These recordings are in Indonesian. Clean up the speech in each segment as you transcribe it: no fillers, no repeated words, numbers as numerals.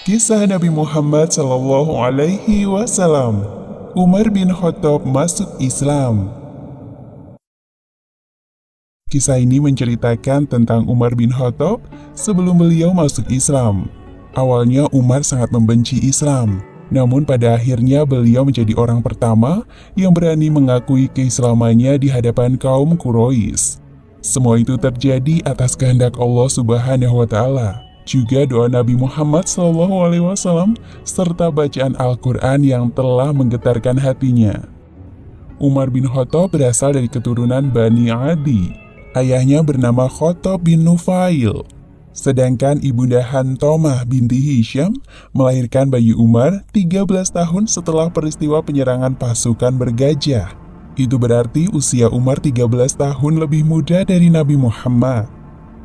Kisah Nabi Muhammad Sallallahu Alaihi Wasallam. Umar bin Khattab masuk Islam. Kisah ini menceritakan tentang Umar bin Khattab sebelum beliau masuk Islam. Awalnya Umar sangat membenci Islam, namun pada akhirnya beliau menjadi orang pertama yang berani mengakui keislamannya di hadapan kaum Quraisy. Semua itu terjadi atas kehendak Allah Subhanahu wa Ta'ala, juga doa Nabi Muhammad SAW, serta bacaan Al-Quran yang telah menggetarkan hatinya. Umar bin Khattab berasal dari keturunan Bani Adi. Ayahnya bernama Khattab bin Nufail, sedangkan ibunda Hantomah binti Hisham melahirkan bayi Umar 13 tahun setelah peristiwa penyerangan pasukan bergajah. Itu berarti usia Umar 13 tahun lebih muda dari Nabi Muhammad.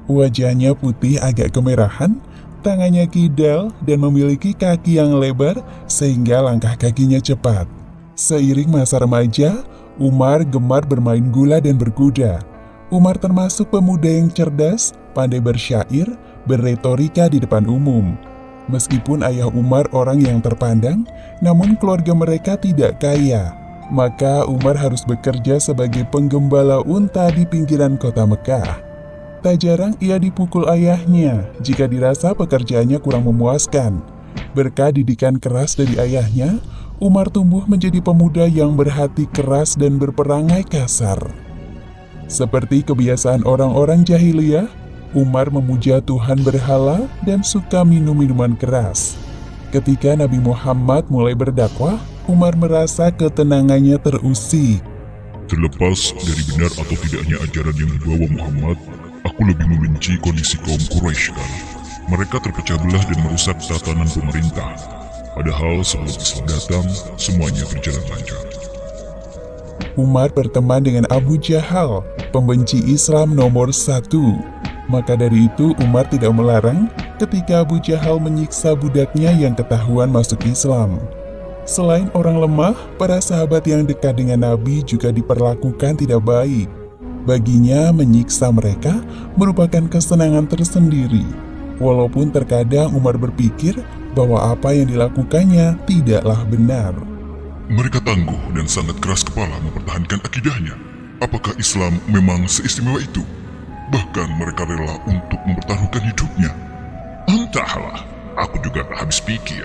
Wajahnya putih agak kemerahan, tangannya kidal, dan memiliki kaki yang lebar sehingga langkah kakinya cepat. Seiring masa remaja, Umar gemar bermain gula dan berkuda. Umar termasuk pemuda yang cerdas, pandai bersyair, berretorika di depan umum. Meskipun ayah Umar orang yang terpandang, namun keluarga mereka tidak kaya. Maka Umar harus bekerja sebagai penggembala unta di pinggiran kota Mekah. Tak jarang ia dipukul ayahnya jika dirasa pekerjaannya kurang memuaskan. Berkat didikan keras dari ayahnya, Umar tumbuh menjadi pemuda yang berhati keras dan berperangai kasar. Seperti kebiasaan orang-orang jahiliyah, Umar memuja Tuhan berhala dan suka minum minuman keras. Ketika Nabi Muhammad mulai berdakwah, Umar merasa ketenangannya terusik. Terlepas dari benar atau tidaknya ajaran yang dibawa Muhammad, aku lebih membenci kondisi kaum Quraisy kan. Mereka terpecah belah dan merusak tatanan pemerintah. Padahal sebelum Islam datang, semuanya berjalan lancar. Umar berteman dengan Abu Jahal, pembenci Islam nomor 1. Maka dari itu Umar tidak melarang ketika Abu Jahal menyiksa budaknya yang ketahuan masuk Islam. Selain orang lemah, para sahabat yang dekat dengan Nabi juga diperlakukan tidak baik. Baginya menyiksa mereka merupakan kesenangan tersendiri. Walaupun terkadang Umar berpikir bahwa apa yang dilakukannya tidaklah benar. Mereka tangguh dan sangat keras kepala mempertahankan akidahnya. Apakah Islam memang seistimewa itu? Bahkan mereka rela untuk mempertaruhkan hidupnya. Entahlah, aku juga tak habis pikir.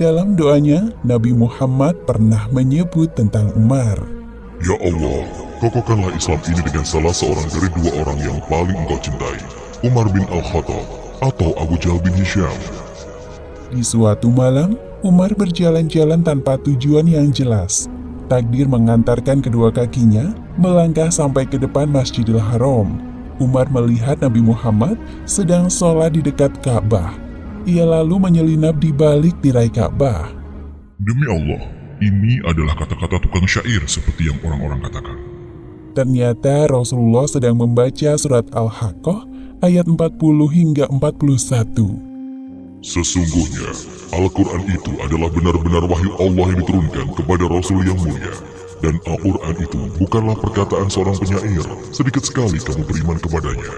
Dalam doanya, Nabi Muhammad pernah menyebut tentang Umar. Ya Allah, kokohkanlah Islam ini dengan salah seorang dari dua orang yang paling engkau cintai, Umar bin Al-Khattab atau Abu Jahal bin Hisham. Di suatu malam, Umar berjalan-jalan tanpa tujuan yang jelas. Takdir mengantarkan kedua kakinya melangkah sampai ke depan Masjidil Haram. Umar melihat Nabi Muhammad sedang sholat di dekat Ka'bah. Ia lalu menyelinap di balik tirai Ka'bah. Demi Allah, ini adalah kata-kata tukang syair seperti yang orang-orang katakan. Ternyata Rasulullah sedang membaca surat Al-Haqqah ayat 40 hingga 41. Sesungguhnya, Al-Quran itu adalah benar-benar wahyu Allah yang diturunkan kepada Rasul yang mulia. Dan Al-Quran itu bukanlah perkataan seorang penyair, sedikit sekali kamu beriman kepadanya.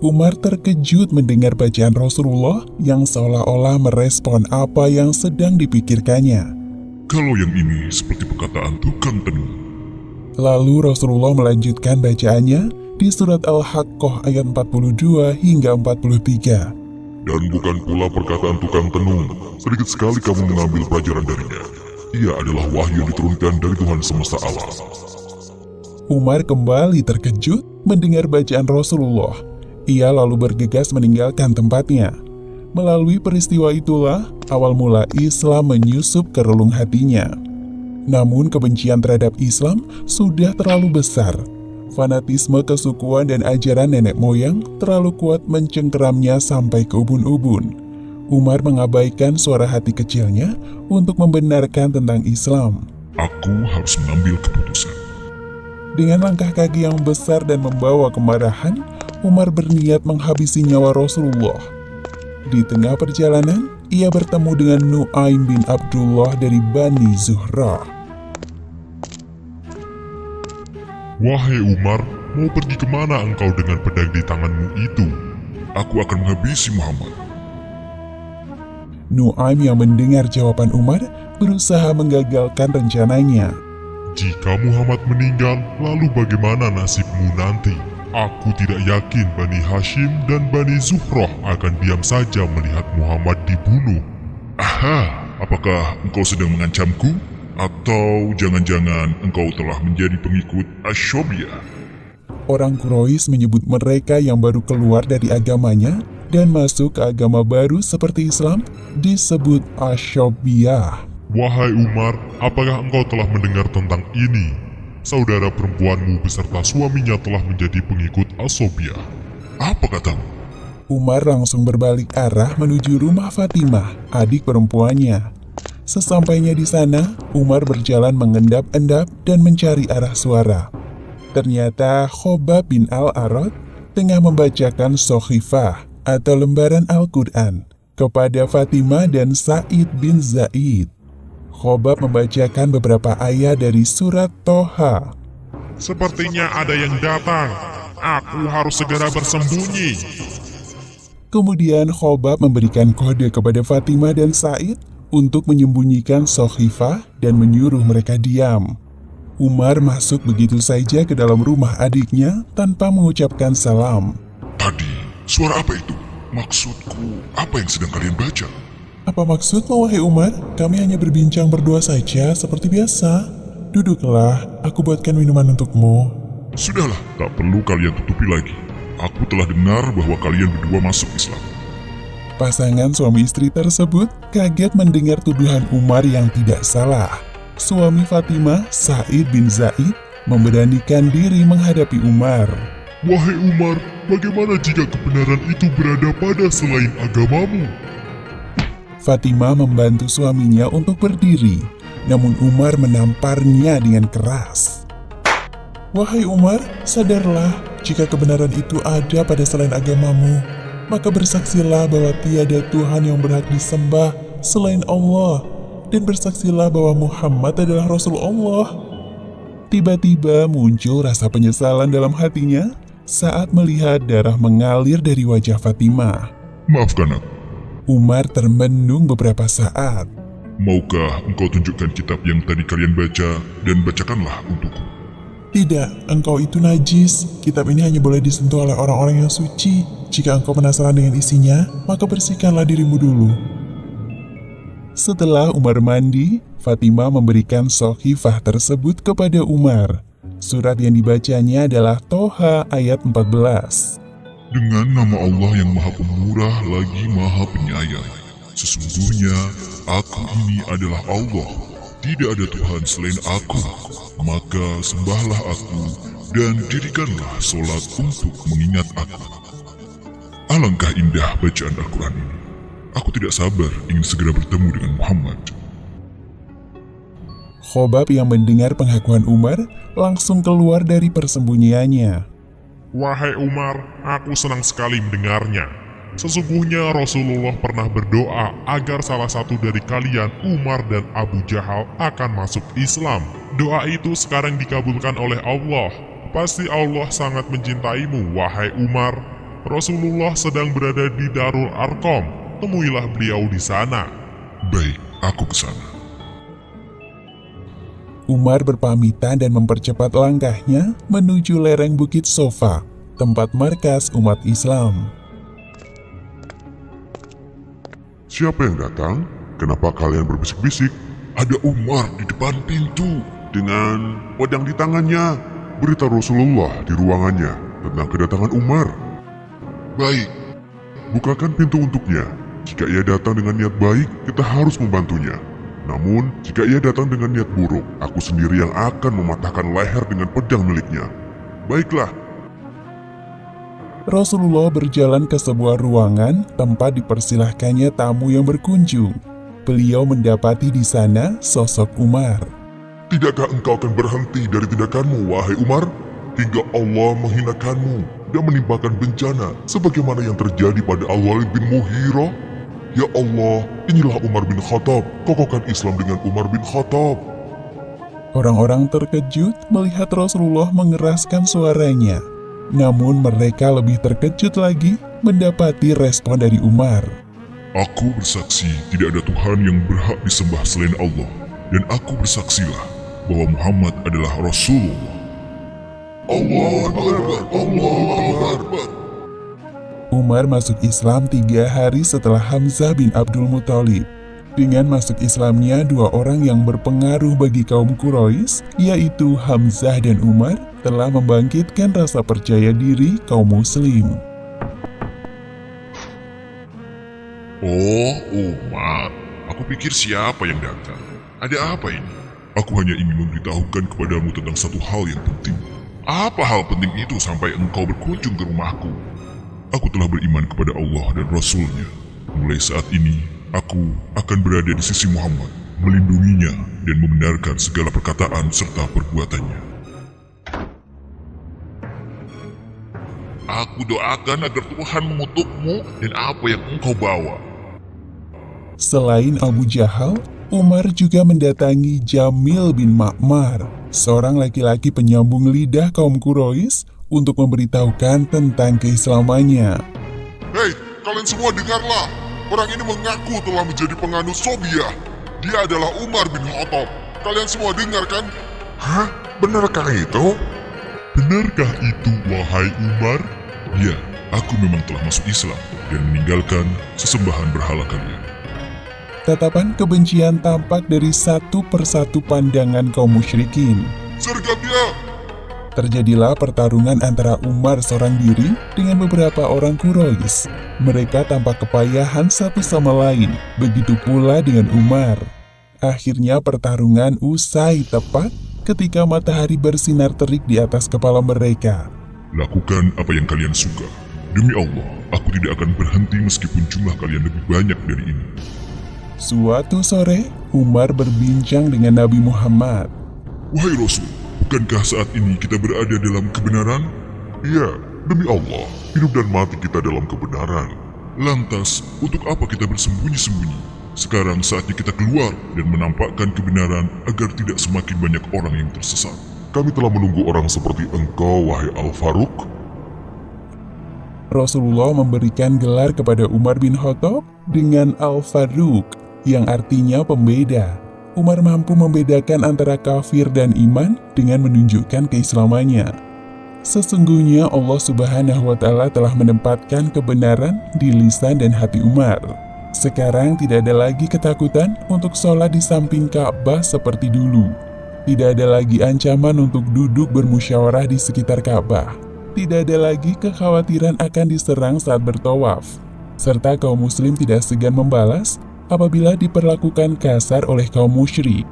Umar terkejut mendengar bacaan Rasulullah yang seolah-olah merespon apa yang sedang dipikirkannya. Kalau yang ini seperti perkataan tukang tenun. Lalu Rasulullah melanjutkan bacaannya di surat Al-Haqqah ayat 42 hingga 43. Dan bukan pula perkataan tukang tenung, sedikit sekali kamu mengambil pelajaran darinya. Ia adalah wahyu yang diturunkan dari Tuhan semesta alam. Umar kembali terkejut mendengar bacaan Rasulullah. Ia lalu bergegas meninggalkan tempatnya. Melalui peristiwa itulah awal mula Islam menyusup ke relung hatinya. Namun kebencian terhadap Islam sudah terlalu besar. Fanatisme kesukuan dan ajaran nenek moyang terlalu kuat mencengkeramnya sampai ke ubun-ubun. Umar mengabaikan suara hati kecilnya untuk membenarkan tentang Islam. Aku harus mengambil keputusan. Dengan langkah kaki yang besar dan membawa kemarahan, Umar berniat menghabisi nyawa Rasulullah. Di tengah perjalanan, ia bertemu dengan Nu'aim bin Abdullah dari Bani Zuhrah. Wahai Umar, mau pergi kemana engkau dengan pedang di tanganmu itu? aku akan menghabisi Muhammad. Nuaim yang mendengar jawaban Umar berusaha menggagalkan rencananya. Jika Muhammad meninggal, lalu bagaimana nasibmu nanti? Aku tidak yakin Bani Hashim dan Bani Zuhrah akan diam saja melihat Muhammad dibunuh. Aha, apakah engkau sedang mengancamku? Atau jangan-jangan engkau telah menjadi pengikut Asyobiyah? Orang Quraisy menyebut mereka yang baru keluar dari agamanya dan masuk ke agama baru seperti Islam disebut Asyobiyah. Wahai Umar, apakah engkau telah mendengar tentang ini? Saudara perempuanmu beserta suaminya telah menjadi pengikut Asyobiyah. Apa katamu? Umar langsung berbalik arah menuju rumah Fatimah, adik perempuannya. Sesampainya di sana, Umar berjalan mengendap-endap dan mencari arah suara. Ternyata Khobab bin Al-Arad tengah membacakan Sohifah atau lembaran Al-Quran kepada Fatimah dan Sa'id bin Zaid. Khobab membacakan beberapa ayat dari surat Toha. Sepertinya ada yang datang. Aku harus segera bersembunyi. Kemudian Khobab memberikan kode kepada Fatimah dan Sa'id untuk menyembunyikan Sohifah dan menyuruh mereka diam. Umar masuk begitu saja ke dalam rumah adiknya tanpa mengucapkan salam. Tadi, suara apa itu? Maksudku, apa yang sedang kalian baca? Apa maksudmu, wahai Umar? Kami hanya berbincang berdua saja seperti biasa. Duduklah, aku buatkan minuman untukmu. Sudahlah, tak perlu kalian tutupi lagi. Aku telah dengar bahwa kalian berdua masuk Islam. Pasangan suami istri tersebut kaget mendengar tuduhan Umar yang tidak salah. Suami Fatimah, Sa'id bin Zaid, memberanikan diri menghadapi Umar. Wahai Umar, bagaimana jika kebenaran itu berada pada selain agamamu? Fatimah membantu suaminya untuk berdiri, namun Umar menamparnya dengan keras. Wahai Umar, sadarlah, jika kebenaran itu ada pada selain agamamu, maka bersaksilah bahwa tiada Tuhan yang berhak disembah selain Allah, dan bersaksilah bahwa Muhammad adalah Rasul Allah. Tiba-tiba muncul rasa penyesalan dalam hatinya saat melihat darah mengalir dari wajah Fatimah. Maafkan aku. Umar termenung beberapa saat. Maukah engkau tunjukkan kitab yang tadi kalian baca dan bacakanlah untukku? Tidak, engkau itu najis. Kitab ini hanya boleh disentuh oleh orang-orang yang suci. Jika engkau penasaran dengan isinya, maka bersihkanlah dirimu dulu. Setelah Umar mandi, Fatimah memberikan Sohifah tersebut kepada Umar. Surat yang dibacanya adalah Toha ayat 14. Dengan nama Allah yang Maha Pemurah lagi Maha Penyayang. Sesungguhnya, aku ini adalah Allah. Tidak ada Tuhan selain aku. Maka sembahlah aku dan dirikanlah solat untuk mengingat aku. Alangkah indah bacaan Al-Quran ini. Aku tidak sabar ingin segera bertemu dengan Muhammad. Khobab yang mendengar pengakuan Umar langsung keluar dari persembunyiannya. Wahai Umar, aku senang sekali mendengarnya. Sesungguhnya Rasulullah pernah berdoa agar salah satu dari kalian, Umar dan Abu Jahal, akan masuk Islam. Doa itu sekarang dikabulkan oleh Allah. Pasti Allah sangat mencintaimu, wahai Umar. Rasulullah sedang berada di Darul Arqam. Temuilah beliau di sana. Baik, aku ke sana. Umar berpamitan dan mempercepat langkahnya menuju lereng Bukit Sofa, tempat markas umat Islam. Siapa yang datang? Kenapa kalian berbisik-bisik? Ada Umar di depan pintu dengan pedang di tangannya. Berita Rasulullah di ruangannya tentang kedatangan Umar. Baik, bukakan pintu untuknya. Jika ia datang dengan niat baik, kita harus membantunya. Namun, jika ia datang dengan niat buruk, aku sendiri yang akan mematahkan leher dengan pedang miliknya. Baiklah. Rasulullah berjalan ke sebuah ruangan tempat dipersilahkannya tamu yang berkunjung. Beliau mendapati di sana sosok Umar. Tidakkah engkau akan berhenti dari tindakanmu, wahai Umar? Hingga Allah menghinakanmu dan menimpakan bencana sebagaimana yang terjadi pada Al-Walid bin Mughirah? Ya Allah, inilah Umar bin Khattab. Kokohkan Islam dengan Umar bin Khattab. Orang-orang terkejut melihat Rasulullah mengeraskan suaranya. Namun mereka lebih terkejut lagi mendapati respon dari Umar. Aku bersaksi tidak ada Tuhan yang berhak disembah selain Allah, dan aku bersaksilah bahwa Muhammad adalah Rasulullah. Allahu Akbar, Allahu Akbar. Umar masuk Islam 3 hari setelah Hamzah bin Abdul Muthalib. Dengan masuk Islamnya dua orang yang berpengaruh bagi kaum Quraisy, yaitu Hamzah dan Umar, telah membangkitkan rasa percaya diri kaum muslim. Oh, Umar. Aku pikir siapa yang datang. Ada apa ini? Aku hanya ingin memberitahukan kepadamu tentang satu hal yang penting. Apa hal penting itu sampai engkau berkunjung ke rumahku? Aku telah beriman kepada Allah dan Rasul-Nya. Mulai saat ini, aku akan berada di sisi Muhammad, melindunginya dan membenarkan segala perkataan serta perbuatannya. Aku doakan agar Tuhan mengutukmu dan apa yang engkau bawa. Selain Abu Jahal, Umar juga mendatangi Jamil bin Ma'mar, seorang laki-laki penyambung lidah kaum Quraisy, untuk memberitahukan tentang keislamannya. Hei, kalian semua dengarlah. Orang ini mengaku telah menjadi penganut Sobiah. Dia adalah Umar bin Khattab. Kalian semua dengar kan? Hah? Benarkah itu? Benarkah itu, wahai Umar? Ya, aku memang telah masuk Islam dan meninggalkan sesembahan berhala kalian. Tatapan kebencian tampak dari satu persatu pandangan kaum musyrikin. Sergap dia! Terjadilah pertarungan antara Umar seorang diri dengan beberapa orang Quraisy. Mereka tampak kepayahan satu sama lain, begitu pula dengan Umar. Akhirnya pertarungan usai tepat ketika matahari bersinar terik di atas kepala mereka. Lakukan apa yang kalian suka. Demi Allah, aku tidak akan berhenti meskipun jumlah kalian lebih banyak dari ini. Suatu sore, Umar berbincang dengan Nabi Muhammad. Wahai Rasul, bukankah saat ini kita berada dalam kebenaran? Iya, demi Allah, hidup dan mati kita dalam kebenaran. Lantas, untuk apa kita bersembunyi-sembunyi? Sekarang saatnya kita keluar dan menampakkan kebenaran agar tidak semakin banyak orang yang tersesat. Kami telah menunggu orang seperti engkau, wahai Al-Faruq. Rasulullah memberikan gelar kepada Umar bin Khattab dengan Al-Faruq, yang artinya pembeda. Umar mampu membedakan antara kafir dan iman dengan menunjukkan keislamannya. Sesungguhnya Allah Subhanahu wa Ta'ala telah menempatkan kebenaran di lisan dan hati Umar. Sekarang tidak ada lagi ketakutan untuk sholat di samping Ka'bah seperti dulu. Tidak ada lagi ancaman untuk duduk bermusyawarah di sekitar Ka'bah. Tidak ada lagi kekhawatiran akan diserang saat bertawaf. Serta kaum muslim tidak segan membalas apabila diperlakukan kasar oleh kaum musyrik.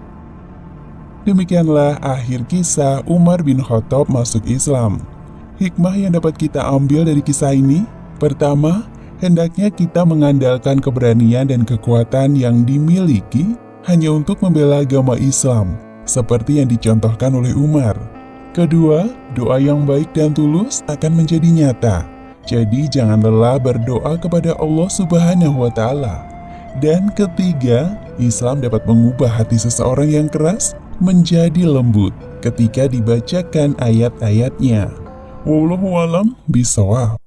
Demikianlah akhir kisah Umar bin Khattab masuk Islam. Hikmah yang dapat kita ambil dari kisah ini, pertama, hendaknya kita mengandalkan keberanian dan kekuatan yang dimiliki hanya untuk membela agama Islam, seperti yang dicontohkan oleh Umar. Kedua, doa yang baik dan tulus akan menjadi nyata. Jadi jangan lelah berdoa kepada Allah Subhanahu wa Ta'ala. Dan ketiga, Islam dapat mengubah hati seseorang yang keras menjadi lembut ketika dibacakan ayat-ayatnya. Wallahu a'lam bishawab.